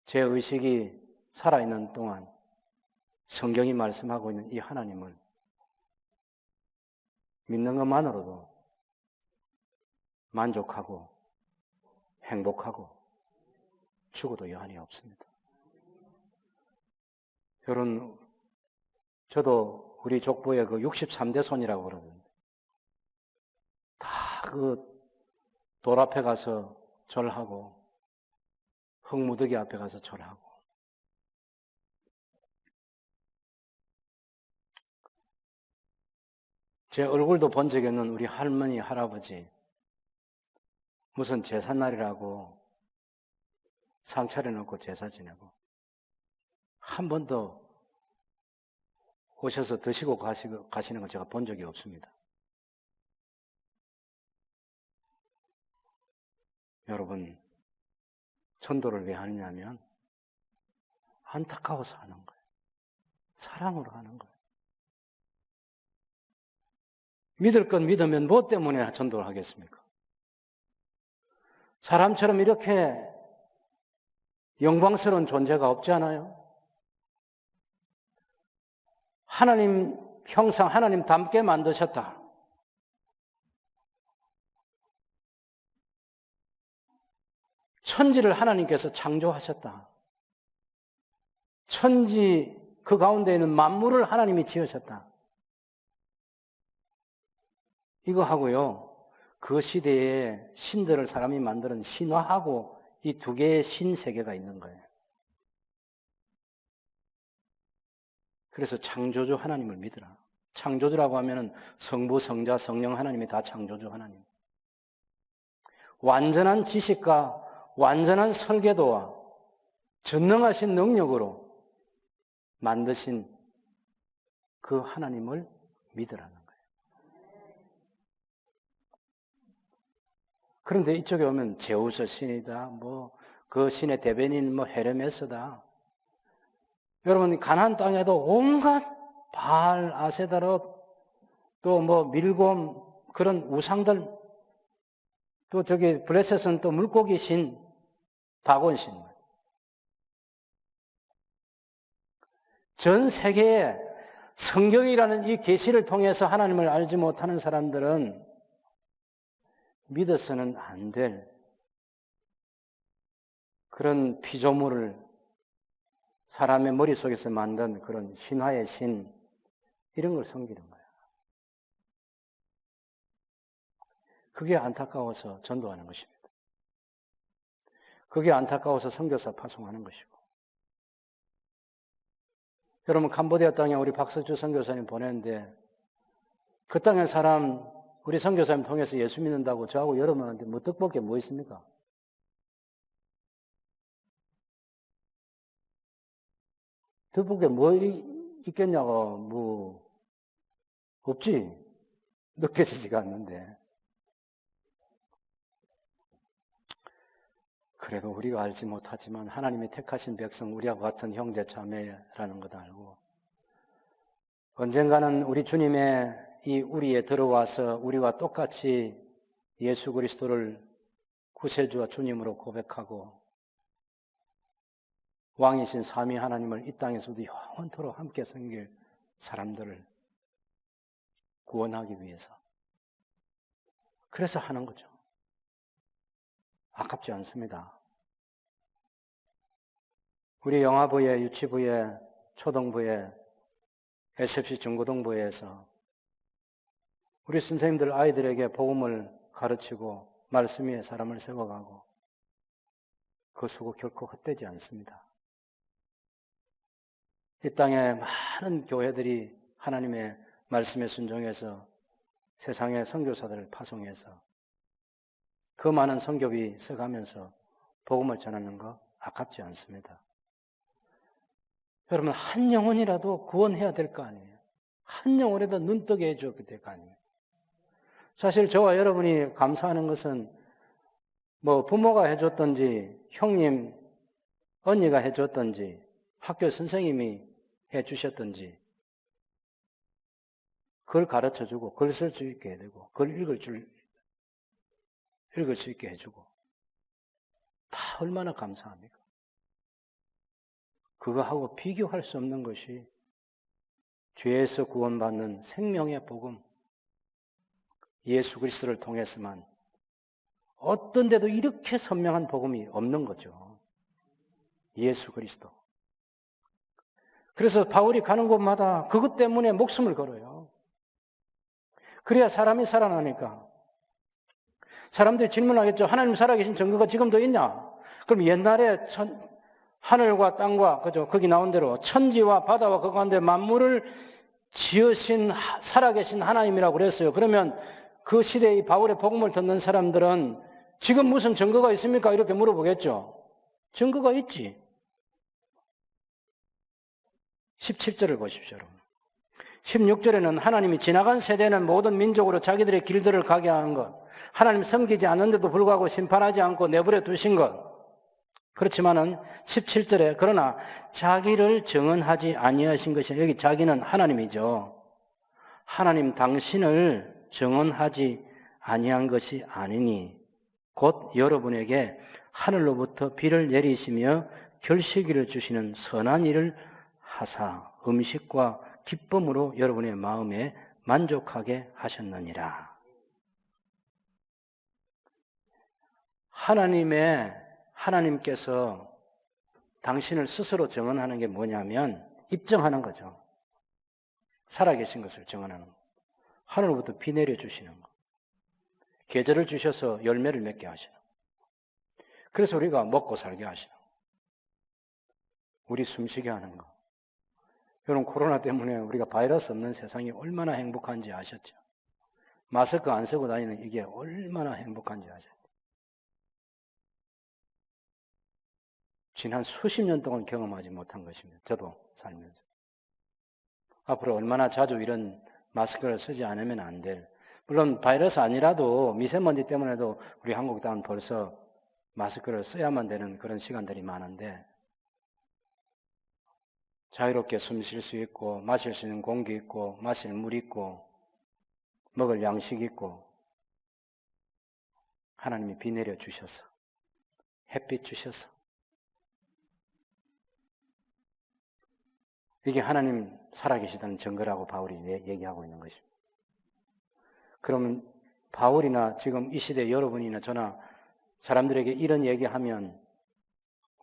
제 의식이 살아있는 동안 성경이 말씀하고 있는 이 하나님을 믿는 것만으로도 만족하고 행복하고 죽어도 여한이 없습니다. 여러분, 저도 우리 족보에 그 63대 손이라고 그러던데 다 그 돌 앞에 가서 절하고 흙무더기 앞에 가서 절하고 제 얼굴도 본 적이 없는 우리 할머니, 할아버지 무슨 제삿날이라고 상 차려놓고 제사 지내고 한 번도 오셔서 드시고 가시는 걸 제가 본 적이 없습니다. 여러분, 전도를 왜 하느냐면 안타까워서 하는 거예요. 사랑으로 하는 거예요. 믿을 건 믿으면 뭐 때문에 전도를 하겠습니까? 사람처럼 이렇게 영광스러운 존재가 없지 않아요? 하나님 형상, 하나님 닮게 만드셨다. 천지를 하나님께서 창조하셨다. 천지 그 가운데 있는 만물을 하나님이 지으셨다. 이거 하고요. 그 시대에 신들을 사람이 만드는 신화하고 이 두 개의 신세계가 있는 거예요. 그래서 창조주 하나님을 믿으라. 창조주라고 하면은 성부, 성자, 성령 하나님이 다 창조주 하나님. 완전한 지식과 완전한 설계도와 전능하신 능력으로 만드신 그 하나님을 믿으라는 거예요. 그런데 이쪽에 오면 제우스 신이다, 그 신의 대변인 헤르메스다. 여러분, 가나안 땅에도 온갖 바알, 아세다롯, 또 밀곰, 그런 우상들, 또 저기 블레셋은 또 물고기 신, 다곤 신. 전 세계에 성경이라는 이 계시를 통해서 하나님을 알지 못하는 사람들은 믿어서는 안 될 그런 피조물을 사람의 머릿속에서 만든 그런 신화의 신, 이런 걸 섬기는 거야. 그게 안타까워서 전도하는 것입니다. 그게 안타까워서 선교사 파송하는 것이고. 여러분, 캄보디아 땅에 우리 박서주 선교사님 보냈는데 그 땅의 사람, 우리 선교사님 통해서 예수 믿는다고 저하고 여러분한테 뜻볼 게 뭐 있습니까? 뜻볼 게 뭐 있겠냐고, 없지. 느껴지지가 않는데. 그래도 우리가 알지 못하지만 하나님이 택하신 백성, 우리와 같은 형제 자매라는 것 알고 언젠가는 우리 주님의 이 우리에 들어와서 우리와 똑같이 예수 그리스도를 구세주와 주님으로 고백하고 왕이신 삼위 하나님을 이 땅에서도 영원토록 함께 섬길 사람들을 구원하기 위해서 그래서 하는 거죠. 아깝지 않습니다. 우리 영아부에, 유치부에, 초등부에, SFC 중고등부에서 우리 선생님들 아이들에게 복음을 가르치고 말씀 위에 사람을 세워가고 그 수고 결코 헛되지 않습니다. 이 땅에 많은 교회들이 하나님의 말씀에 순종해서 세상의 선교사들을 파송해서 그 많은 선교비 써가면서 복음을 전하는 거 아깝지 않습니다. 여러분, 한 영혼이라도 구원해야 될 거 아니에요. 한 영혼이라도 눈뜨게 해줘야 될 거 아니에요. 사실 저와 여러분이 감사하는 것은 뭐 부모가 해줬든지 형님, 언니가 해줬든지 학교 선생님이 해주셨든지 그걸 가르쳐주고 글 쓸 수 있게 해주고 글 읽을 수 있게 해주고 다 얼마나 감사합니까? 그거하고 비교할 수 없는 것이 죄에서 구원받는 생명의 복음, 예수 그리스도를 통해서만 어떤 데도 이렇게 선명한 복음이 없는 거죠. 예수 그리스도. 그래서 바울이 가는 곳마다 그것 때문에 목숨을 걸어요. 그래야 사람이 살아나니까. 사람들이 질문하겠죠. 하나님 살아계신 증거가 지금도 있냐? 그럼 옛날에 하늘과 땅과 그죠? 거기 나온 대로 천지와 바다와 그 가운데 만물을 지으신 살아계신 하나님이라고 그랬어요. 그러면 그 시대의 바울의 복음을 듣는 사람들은 지금 무슨 증거가 있습니까? 이렇게 물어보겠죠. 증거가 있지. 17절을 보십시오, 여러분. 16절에는 하나님이 지나간 세대는 모든 민족으로 자기들의 길들을 가게 한 것, 하나님 섬기지 않는데도 불구하고 심판하지 않고 내버려 두신 것. 그렇지만은 17절에 그러나 자기를 정언하지 아니하신 것이, 여기 자기는 하나님이죠. 하나님 당신을 정언하지 아니한 것이 아니니 곧 여러분에게 하늘로부터 비를 내리시며 결실기를 주시는 선한 일을 하사 음식과 기쁨으로 여러분의 마음에 만족하게 하셨느니라. 하나님께서 당신을 스스로 정언하는 게 뭐냐면 입증하는 거죠. 살아계신 것을 정언하는 거. 하늘로부터 비 내려주시는 거. 계절을 주셔서 열매를 맺게 하시는 거. 그래서 우리가 먹고 살게 하시는 거. 우리 숨쉬게 하는 거. 여러분, 코로나 때문에 우리가 바이러스 없는 세상이 얼마나 행복한지 아셨죠? 마스크 안 쓰고 다니는 이게 얼마나 행복한지 아셨죠? 지난 수십 년 동안 경험하지 못한 것입니다. 저도 살면서. 앞으로 얼마나 자주 이런 마스크를 쓰지 않으면 안 될. 물론 바이러스 아니라도 미세먼지 때문에도 우리 한국 땅은 벌써 마스크를 써야만 되는 그런 시간들이 많은데 자유롭게 숨 쉴 수 있고 마실 수 있는 공기 있고 마실 물 있고 먹을 양식 있고 하나님이 비 내려 주셔서 햇빛 주셔서 이게 하나님 살아계시다는 증거라고 바울이 얘기하고 있는 것입니다. 그러면 바울이나 지금 이 시대 여러분이나 저나 사람들에게 이런 얘기하면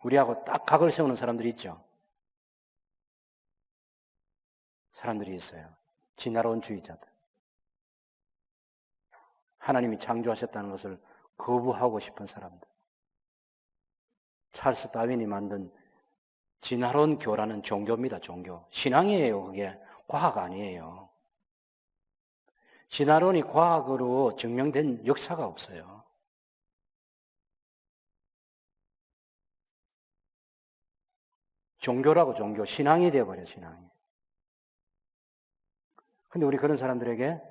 우리하고 딱 각을 세우는 사람들이 있죠. 사람들이 있어요. 진화론주의자들. 하나님이 창조하셨다는 것을 거부하고 싶은 사람들. 찰스 다윈이 만든 진화론교라는 종교입니다. 종교. 신앙이에요. 그게 과학 아니에요. 진화론이 과학으로 증명된 역사가 없어요. 종교라고 종교. 신앙이 되어버려요. 신앙이. 근데 우리 그런 사람들에게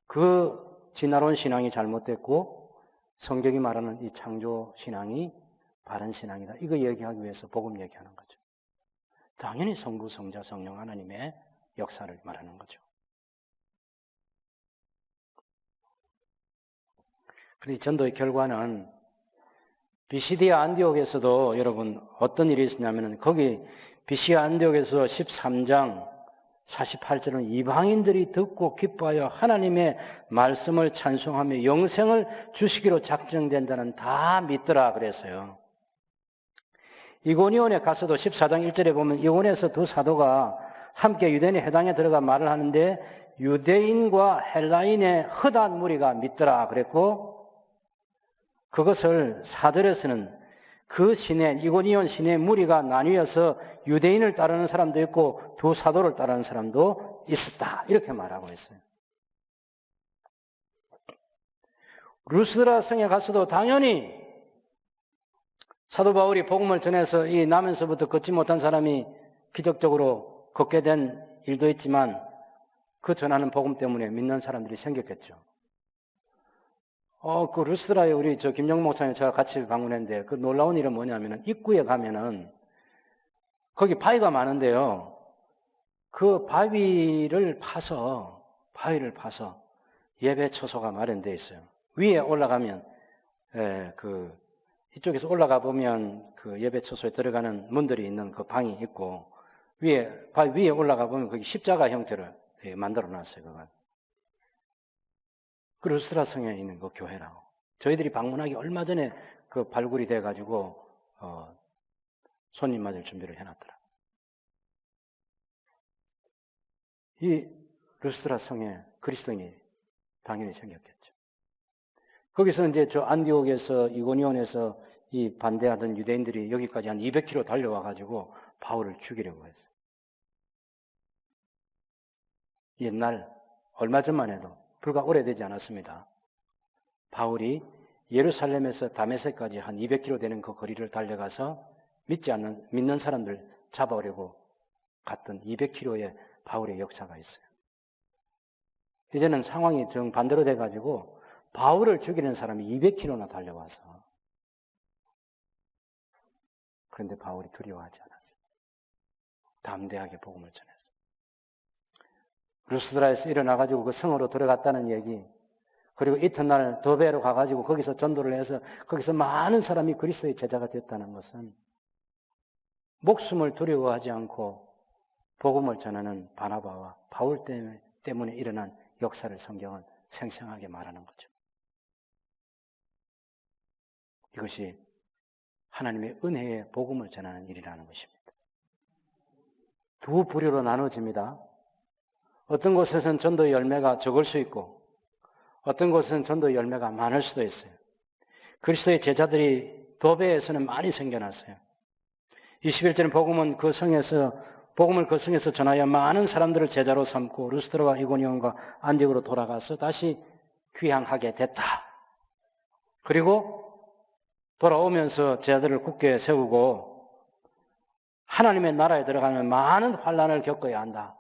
그 진화론 신앙이 잘못됐고 성경이 말하는 이 창조 신앙이 바른 신앙이다. 이거 얘기하기 위해서 복음 얘기하는 거죠. 당연히 성부, 성자, 성령 하나님의 역사를 말하는 거죠. 그런데 전도의 결과는 비시디아 안디옥에서도 여러분 어떤 일이 있었냐면 거기 비시디아 안디옥에서 13장 48절은 이방인들이 듣고 기뻐하여 하나님의 말씀을 찬송하며 영생을 주시기로 작정된 자는 다 믿더라 그랬어요. 이고니온에 가서도 14장 1절에 보면 이고니온에서 두 사도가 함께 유대인의 회당에 들어가 말을 하는데 유대인과 헬라인의 흩한 무리가 믿더라 그랬고 그것을 사절에서는 그 시내 이고니온 시내 무리가 나뉘어서 유대인을 따르는 사람도 있고 두 사도를 따르는 사람도 있었다 이렇게 말하고 있어요. 루스드라 성에 가서도 당연히 사도 바울이 복음을 전해서 이 나면서부터 걷지 못한 사람이 기적적으로 걷게 된 일도 있지만 그 전하는 복음 때문에 믿는 사람들이 생겼겠죠. 그 루스드라에 우리 김정목 목사님 제가 같이 방문했는데 그 놀라운 일은 뭐냐면은 입구에 가면은 거기 바위가 많은데요. 그 바위를 파서 예배 처소가 마련되어 있어요. 위에 올라가면 이쪽에서 올라가 보면 그 예배 처소에 들어가는 문들이 있는 그 방이 있고 바위 위에 올라가 보면 거기 십자가 형태를 만들어 놨어요. 그걸. 그 루스드라 성에 있는 그 교회라고. 저희들이 방문하기 얼마 전에 그 발굴이 돼가지고 손님 맞을 준비를 해놨더라. 이 루스드라 성에 그리스도인이 당연히 생겼겠죠. 거기서 이제 저 안디옥에서 이고니온에서 이 반대하던 유대인들이 여기까지 한 200km 달려와가지고 바울을 죽이려고 했어요. 옛날 얼마 전만 해도 불과 오래되지 않았습니다. 바울이 예루살렘에서 다메섹까지 한 200km 되는 그 거리를 달려가서 믿는 사람들 잡아오려고 갔던 200km의 바울의 역사가 있어요. 이제는 상황이 정반대로 돼가지고 바울을 죽이는 사람이 200km나 달려와서 그런데 바울이 두려워하지 않았어요. 담대하게 복음을 전했어요. 루스드라에서 일어나가지고 그 성으로 들어갔다는 얘기, 그리고 이튿날 더베로 가가지고 거기서 전도를 해서 거기서 많은 사람이 그리스도의 제자가 됐다는 것은 목숨을 두려워하지 않고 복음을 전하는 바나바와 바울 때문에 일어난 역사를 성경은 생생하게 말하는 거죠. 이것이 하나님의 은혜의 복음을 전하는 일이라는 것입니다. 두 부류로 나눠집니다. 어떤 곳에서는 전도의 열매가 적을 수 있고 어떤 곳에서는 전도의 열매가 많을 수도 있어요. 그리스도의 제자들이 도베에서는 많이 생겨났어요. 21절은 복음을 그 성에서 전하여 많은 사람들을 제자로 삼고 루스드라와 이고니온과 안디옥으로 돌아가서 다시 귀향하게 됐다. 그리고 돌아오면서 제자들을 굳게 세우고 하나님의 나라에 들어가면 많은 환난을 겪어야 한다.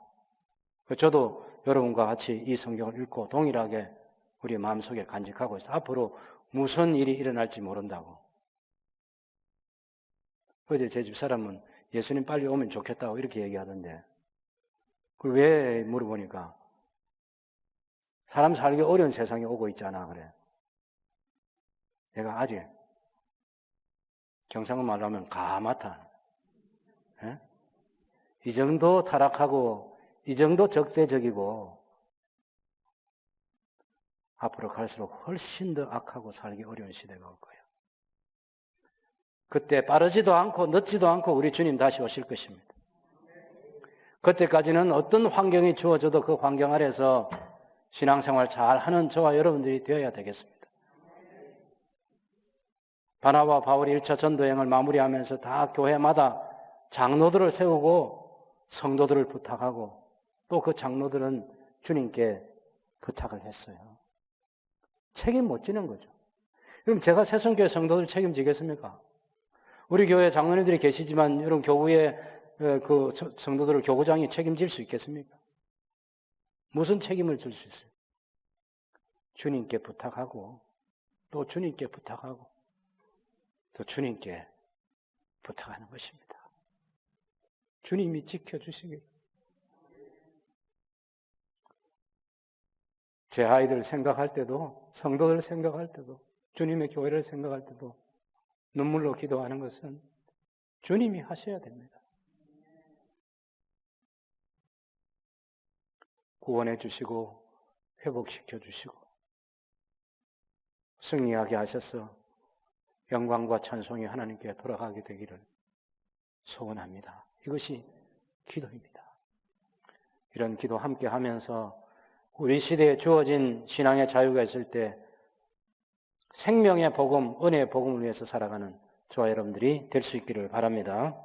저도 여러분과 같이 이 성경을 읽고 동일하게 우리 마음속에 간직하고 있어요. 앞으로 무슨 일이 일어날지 모른다고. 어제 제 집 사람은 예수님 빨리 오면 좋겠다고 이렇게 얘기하던데 그걸 왜 물어보니까 사람 살기 어려운 세상이 오고 있잖아 그래. 내가 아직 경상도 말로 하면 가마타. 예? 이 정도 타락하고 이 정도 적대적이고 앞으로 갈수록 훨씬 더 악하고 살기 어려운 시대가 올 거예요. 그때 빠르지도 않고 늦지도 않고 우리 주님 다시 오실 것입니다. 그때까지는 어떤 환경이 주어져도 그 환경 아래서 신앙생활 잘하는 저와 여러분들이 되어야 되겠습니다. 바나바와 바울이 1차 전도여행을 마무리하면서 다 교회마다 장로들을 세우고 성도들을 부탁하고 또 그 장로들은 주님께 부탁을 했어요. 책임 못 지는 거죠. 그럼 제가 새성교회 성도들 책임지겠습니까? 우리 교회 장로님들이 계시지만 이런 교구의 그 성도들을 교구장이 책임질 수 있겠습니까? 무슨 책임을 질 수 있어요? 주님께 부탁하고 또 주님께 부탁하고 또 주님께 부탁하는 것입니다. 주님이 지켜주시길. 제 아이들 생각할 때도, 성도들 생각할 때도, 주님의 교회를 생각할 때도 눈물로 기도하는 것은 주님이 하셔야 됩니다. 구원해 주시고 회복시켜 주시고 승리하게 하셔서 영광과 찬송이 하나님께 돌아가게 되기를 소원합니다. 이것이 기도입니다. 이런 기도 함께 하면서 우리 시대에 주어진 신앙의 자유가 있을 때 생명의 복음, 은혜의 복음을 위해서 살아가는 저와 여러분들이 될 수 있기를 바랍니다.